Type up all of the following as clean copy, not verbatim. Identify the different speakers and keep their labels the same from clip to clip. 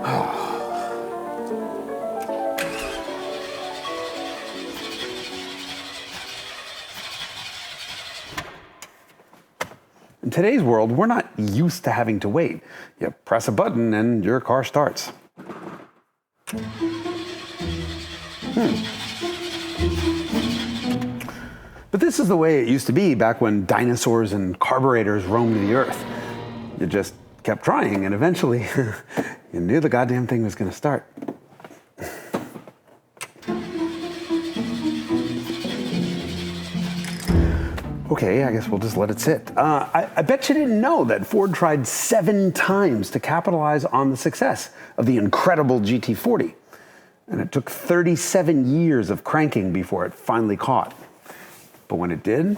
Speaker 1: In today's world, we're not used to having to wait. You press a button and your car starts. But this is the way it used to be back when dinosaurs and carburetors roamed the earth. You just kept trying, and eventually you knew the goddamn thing was going to start. Okay, I guess we'll just let it sit. I bet you didn't know that Ford tried 7 times to capitalize on the success of the incredible GT40. And it took 37 years of cranking before it finally caught. But when it did,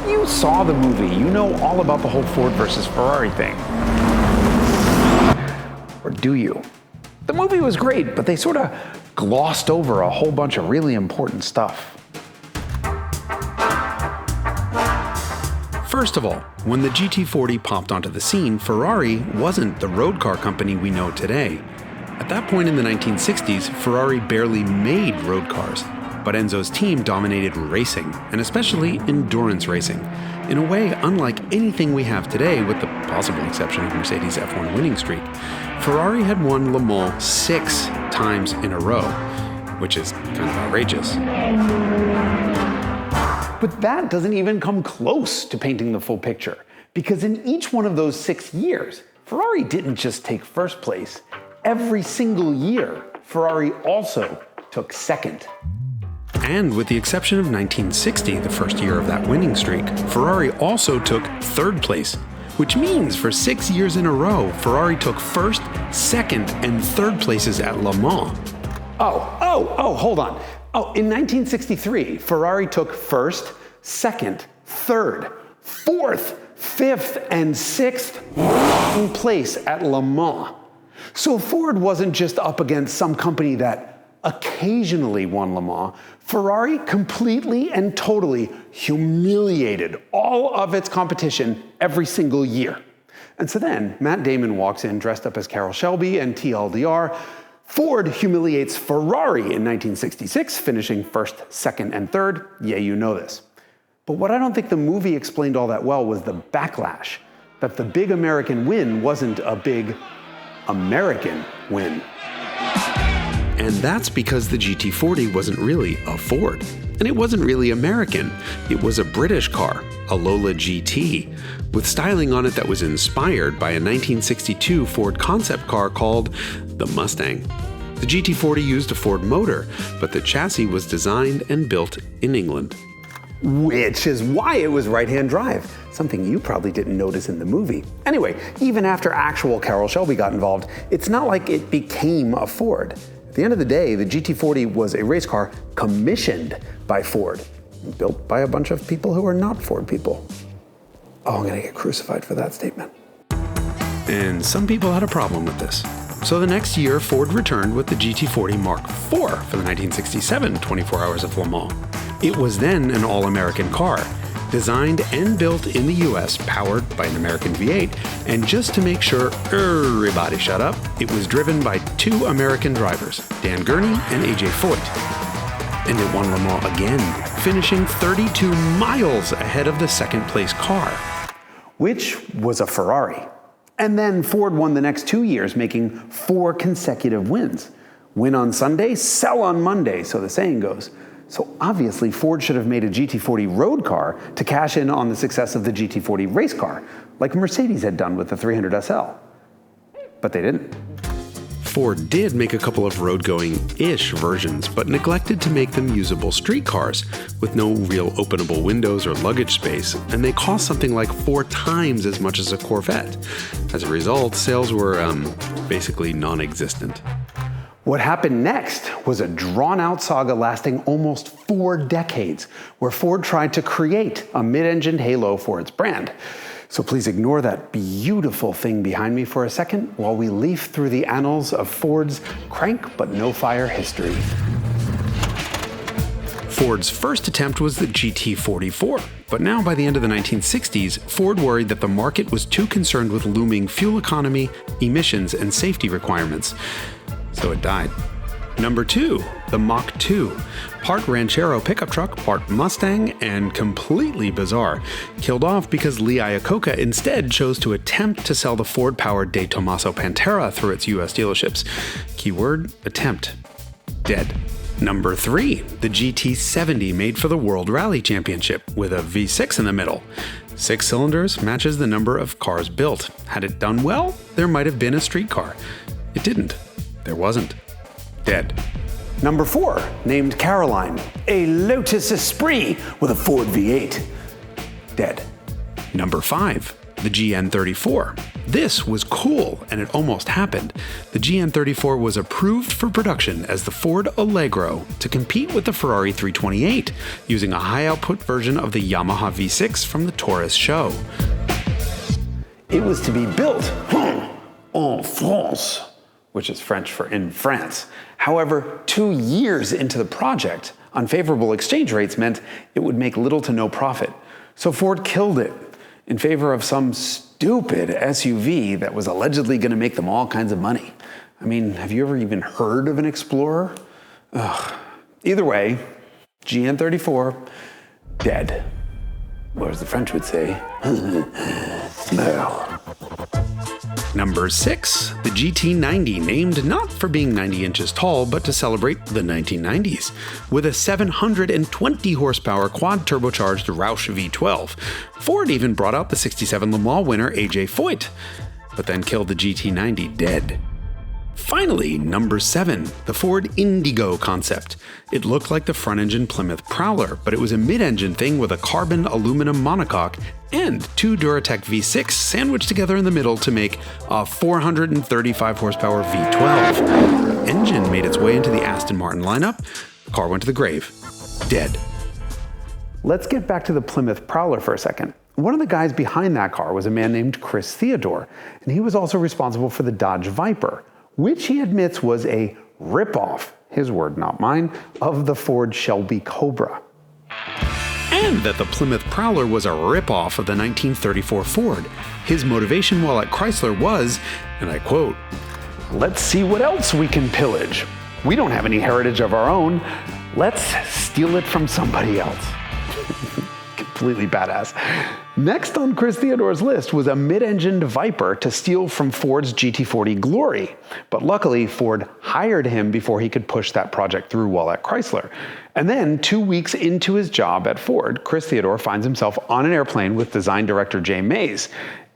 Speaker 1: you saw the movie. You know all about the whole Ford versus Ferrari thing. Or do you? The movie was great, but they sort of glossed over a whole bunch of really important stuff.
Speaker 2: First of all, when the GT40 popped onto the scene, Ferrari wasn't the road car company we know today. At that point in the 1960s, Ferrari barely made road cars, but Enzo's team dominated racing, and especially endurance racing, in a way unlike anything we have today, with the possible exception of Mercedes' F1 winning streak. Ferrari had won Le Mans 6 times in a row, which is kind of outrageous.
Speaker 1: But that doesn't even come close to painting the full picture, because in each one of those 6 years, Ferrari didn't just take first place. Every single year, Ferrari also took second.
Speaker 2: And with the exception of 1960, the first year of that winning streak, Ferrari also took third place, which means for 6 years in a row, Ferrari took first, second, and third places at Le Mans.
Speaker 1: Hold on. In 1963, Ferrari took first, second, third, fourth, fifth, and sixth place at Le Mans. So Ford wasn't just up against some company that occasionally won Le Mans. Ferrari completely and totally humiliated all of its competition every single year. And so then Matt Damon walks in dressed up as Carroll Shelby and TLDR. Ford humiliates Ferrari in 1966, finishing first, second, and third. Yeah, you know this. But what I don't think the movie explained all that well was the backlash, that the big American win wasn't a big American win.
Speaker 2: And that's because the GT40 wasn't really a Ford. And it wasn't really American. It was a British car, a Lola GT, with styling on it that was inspired by a 1962 Ford concept car called the Mustang. The GT40 used a Ford motor, but the chassis was designed and built in England.
Speaker 1: Which is why it was right-hand drive, something you probably didn't notice in the movie. Anyway, even after actual Carroll Shelby got involved, it's not like it became a Ford. At the end of the day, the GT40 was a race car commissioned by Ford, built by a bunch of people who are not Ford people. Oh, I'm gonna get crucified for that statement.
Speaker 2: And some people had a problem with this. So the next year, Ford returned with the GT40 Mark IV for the 1967 24 Hours of Le Mans. It was then an all-American car, designed and built in the US, powered by an American V8, and just to make sure everybody shut up, it was driven by 2 American drivers, Dan Gurney and AJ Foyt. And it won Le Mans again, finishing 32 miles ahead of the second place car.
Speaker 1: Which was a Ferrari. And then Ford won the next 2 years, making 4 consecutive wins. Win on Sunday, sell on Monday, so the saying goes. So obviously Ford should have made a GT40 road car to cash in on the success of the GT40 race car, like Mercedes had done with the 300 SL. But they didn't.
Speaker 2: Ford did make a couple of road-going-ish versions, but neglected to make them usable street cars, with no real openable windows or luggage space, and they cost something like 4 times as much as a Corvette. As a result, sales were, basically non-existent.
Speaker 1: What happened next was a drawn-out saga lasting almost 4 decades, where Ford tried to create a mid-engined halo for its brand. So please ignore that beautiful thing behind me for a second while we leaf through the annals of Ford's crank but no fire history.
Speaker 2: Ford's first attempt was the GT40, but now by the end of the 1960s, Ford worried that the market was too concerned with looming fuel economy, emissions, and safety requirements. So it died. Number 2, the Mach 2. Part Ranchero pickup truck, part Mustang, and completely bizarre. Killed off because Lee Iacocca instead chose to attempt to sell the Ford-powered De Tomaso Pantera through its US dealerships. Keyword, attempt. Dead. Number 3, the GT40 made for the World Rally Championship with a V6 in the middle. 6 cylinders matches the number of cars built. Had it done well, there might have been a street car. It didn't. There wasn't. Dead.
Speaker 1: Number 4, named Caroline, a Lotus Esprit with a Ford V8. Dead.
Speaker 2: Number 5, the GN34. This was cool, and it almost happened. The GN34 was approved for production as the Ford Allegro to compete with the Ferrari 328, using a high-output version of the Yamaha V6 from the Taurus show.
Speaker 1: It was to be built en France, which is French for in France. However, 2 years into the project, unfavorable exchange rates meant it would make little to no profit. So Ford killed it in favor of some stupid SUV that was allegedly going to make them all kinds of money. I mean, have you ever even heard of an Explorer? Ugh. Either way, GN34, dead. Or as the French would say, no.
Speaker 2: Number 6, the GT90, named not for being 90 inches tall, but to celebrate the 1990s. With a 720 horsepower quad-turbocharged Roush V12. Ford even brought out the 67 Le Mans winner A.J. Foyt, but then killed the GT90 dead. Finally, number 7, the Ford Indigo concept. It looked like the front-engine Plymouth Prowler, but it was a mid-engine thing with a carbon aluminum monocoque and 2 Duratec V6 sandwiched together in the middle to make a 435 horsepower V12. Engine made its way into the Aston Martin lineup. The car went to the grave. Dead.
Speaker 1: Let's get back to the Plymouth Prowler for a second. One of the guys behind that car was a man named Chris Theodore, and he was also responsible for the Dodge Viper, which he admits was a ripoff, his word not mine, of the Ford Shelby Cobra.
Speaker 2: And that the Plymouth Prowler was a ripoff of the 1934 Ford. His motivation while at Chrysler was, and I quote,
Speaker 1: "Let's see what else we can pillage. We don't have any heritage of our own. Let's steal it from somebody else." Completely badass. Next on Chris Theodore's list was a mid-engined Viper to steal from Ford's GT40 glory. But luckily, Ford hired him before he could push that project through while at Chrysler. And then 2 weeks into his job at Ford, Chris Theodore finds himself on an airplane with design director Jay Mays.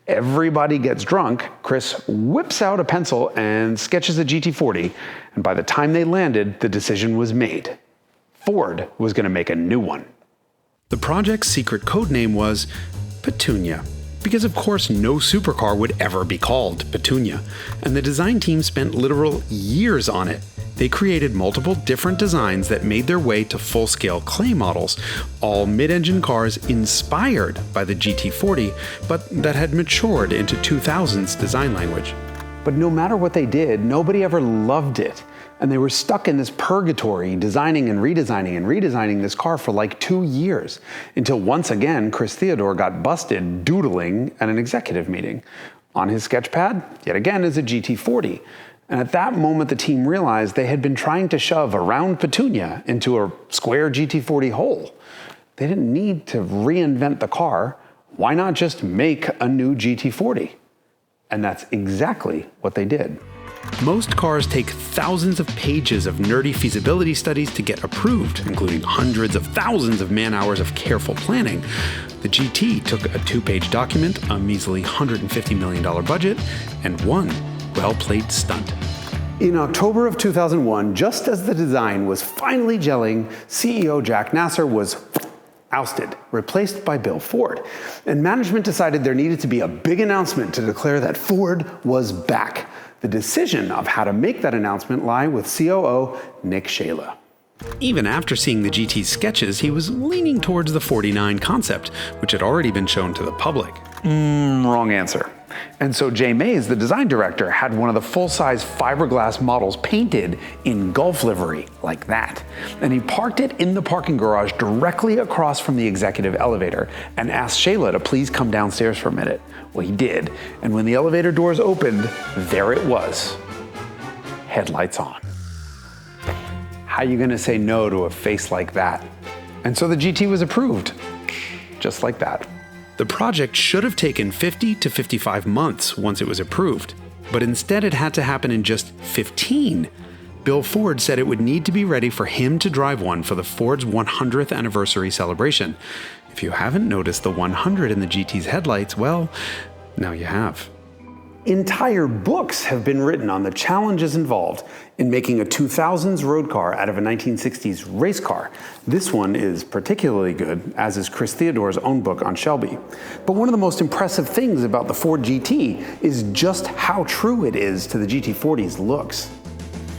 Speaker 1: Everybody gets drunk. Chris whips out a pencil and sketches a GT40. And by the time they landed, the decision was made. Ford was going to make a new one.
Speaker 2: The project's secret code name was Petunia, because of course no supercar would ever be called Petunia, and the design team spent literal years on it. They created multiple different designs that made their way to full-scale clay models, all mid-engine cars inspired by the GT40, but that had matured into 2000s design language.
Speaker 1: But no matter what they did, nobody ever loved it. And they were stuck in this purgatory, designing and redesigning this car for like 2 years, until once again, Chris Theodore got busted doodling at an executive meeting. On his sketch pad, yet again, is a GT40. And at that moment, the team realized they had been trying to shove a round Petunia into a square GT40 hole. They didn't need to reinvent the car. Why not just make a new GT40? And that's exactly what they did.
Speaker 2: Most cars take thousands of pages of nerdy feasibility studies to get approved, including hundreds of thousands of man-hours of careful planning. The GT took a 2-page document, a measly $150 million budget, and one well-played stunt.
Speaker 1: In October of 2001, just as the design was finally gelling, CEO Jack Nasser was ousted, replaced by Bill Ford. And management decided there needed to be a big announcement to declare that Ford was back. The decision of how to make that announcement lie with COO Nick Shayla.
Speaker 2: Even after seeing the GT's sketches, he was leaning towards the 49 concept, which had already been shown to the public.
Speaker 1: Wrong answer. And so Jay Mays, the design director, had one of the full-size fiberglass models painted in Gulf livery, like that. And he parked it in the parking garage directly across from the executive elevator and asked Shayla to please come downstairs for a minute. Well, he did. And when the elevator doors opened, there it was. Headlights on. How are you gonna say no to a face like that? And so the GT was approved, just like that.
Speaker 2: The project should have taken 50 to 55 months once it was approved, but instead it had to happen in just 15. Bill Ford said it would need to be ready for him to drive one for the Ford's 100th anniversary celebration. If you haven't noticed the 100 in the GT's headlights, well, now you have.
Speaker 1: Entire books have been written on the challenges involved in making a 2000s road car out of a 1960s race car. This one is particularly good, as is Chris Theodore's own book on Shelby. But one of the most impressive things about the Ford GT is just how true it is to the GT40's looks.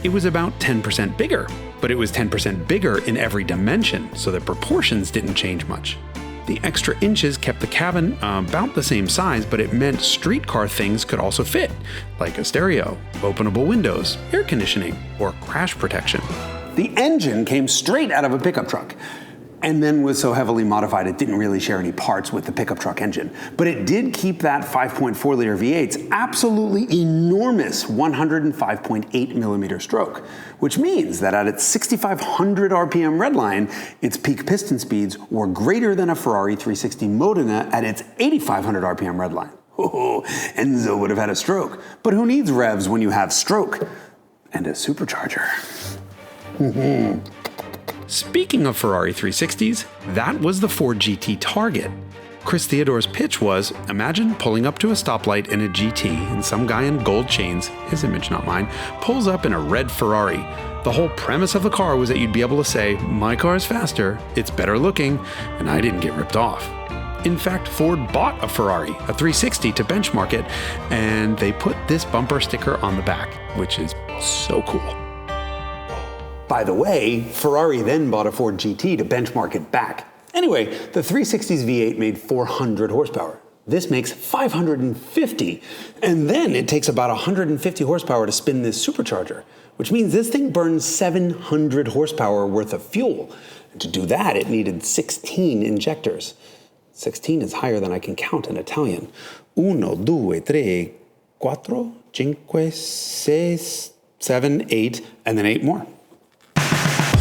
Speaker 2: It was about 10% bigger, but it was 10% bigger in every dimension, so the proportions didn't change much. The extra inches kept the cabin about the same size, but it meant streetcar things could also fit, like a stereo, openable windows, air conditioning, or crash protection.
Speaker 1: The engine came straight out of a pickup truck, and then was so heavily modified it didn't really share any parts with the pickup truck engine. But it did keep that 5.4 liter V8's absolutely enormous 105.8 millimeter stroke, which means that at its 6,500 RPM redline, its peak piston speeds were greater than a Ferrari 360 Modena at its 8,500 RPM redline. Oh, Enzo would have had a stroke. But who needs revs when you have stroke and a supercharger?
Speaker 2: Speaking of Ferrari 360s, that was the Ford GT target. Chris Theodore's pitch was, imagine pulling up to a stoplight in a GT and some guy in gold chains, his image not mine, pulls up in a red Ferrari. The whole premise of the car was that you'd be able to say, my car is faster, it's better looking, and I didn't get ripped off. In fact, Ford bought a Ferrari, a 360, to benchmark it, and they put this bumper sticker on the back, which is so cool.
Speaker 1: By the way, Ferrari then bought a Ford GT to benchmark it back. Anyway, the 360's V8 made 400 horsepower. This makes 550, and then it takes about 150 horsepower to spin this supercharger, which means this thing burns 700 horsepower worth of fuel. And to do that, it needed 16 injectors. 16 is higher than I can count in Italian. 1, 2, 3, 4, 5, 6, 7, 8, and then 8 more.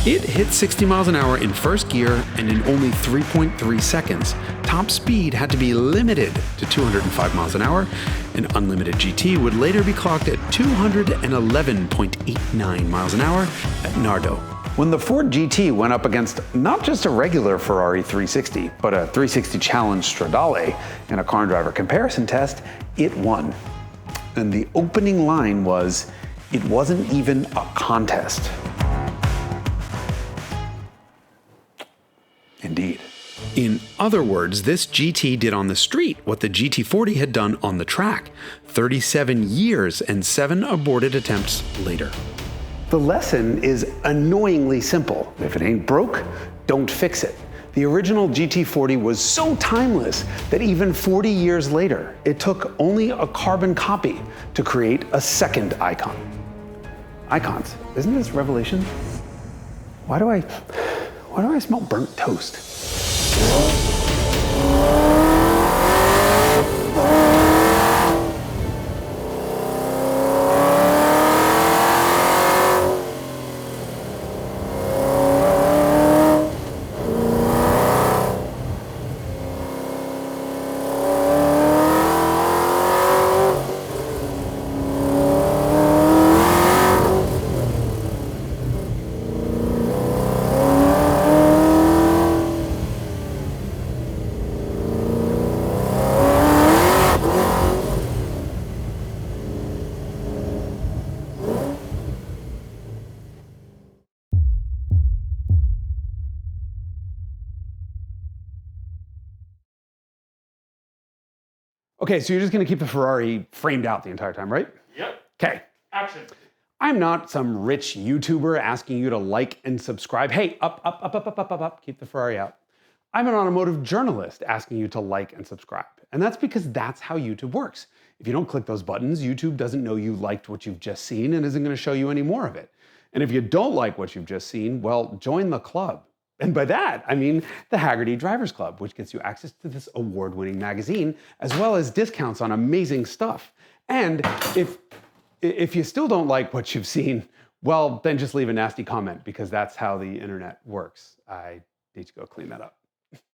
Speaker 2: It hit 60 miles an hour in first gear and in only 3.3 seconds. Top speed had to be limited to 205 miles an hour. An unlimited GT would later be clocked at 211.89 miles an hour at Nardo.
Speaker 1: When the Ford GT went up against not just a regular Ferrari 360, but a 360 Challenge Stradale in a car and driver comparison test, it won. And the opening line was, it wasn't even a contest. Indeed.
Speaker 2: In other words, this GT did on the street what the GT40 had done on the track, 37 years and 7 aborted attempts later.
Speaker 1: The lesson is annoyingly simple. If it ain't broke, don't fix it. The original GT40 was so timeless that even 40 years later, it took only a carbon copy to create a second icon. Icons, isn't this revelation? Why do I smell burnt toast? Okay, so you're just gonna keep the Ferrari framed out the entire time, right?
Speaker 3: Yep.
Speaker 1: Okay.
Speaker 3: Action.
Speaker 1: I'm not some rich YouTuber asking you to like and subscribe. Hey, up, keep the Ferrari out. I'm an automotive journalist asking you to like and subscribe. And that's because that's how YouTube works. If you don't click those buttons, YouTube doesn't know you liked what you've just seen and isn't going to show you any more of it. And if you don't like what you've just seen, well, join the club. And by that, I mean the Hagerty Drivers Club, which gets you access to this award-winning magazine, as well as discounts on amazing stuff. And if you still don't like what you've seen, well, then just leave a nasty comment, because that's how the internet works. I need to go clean that up.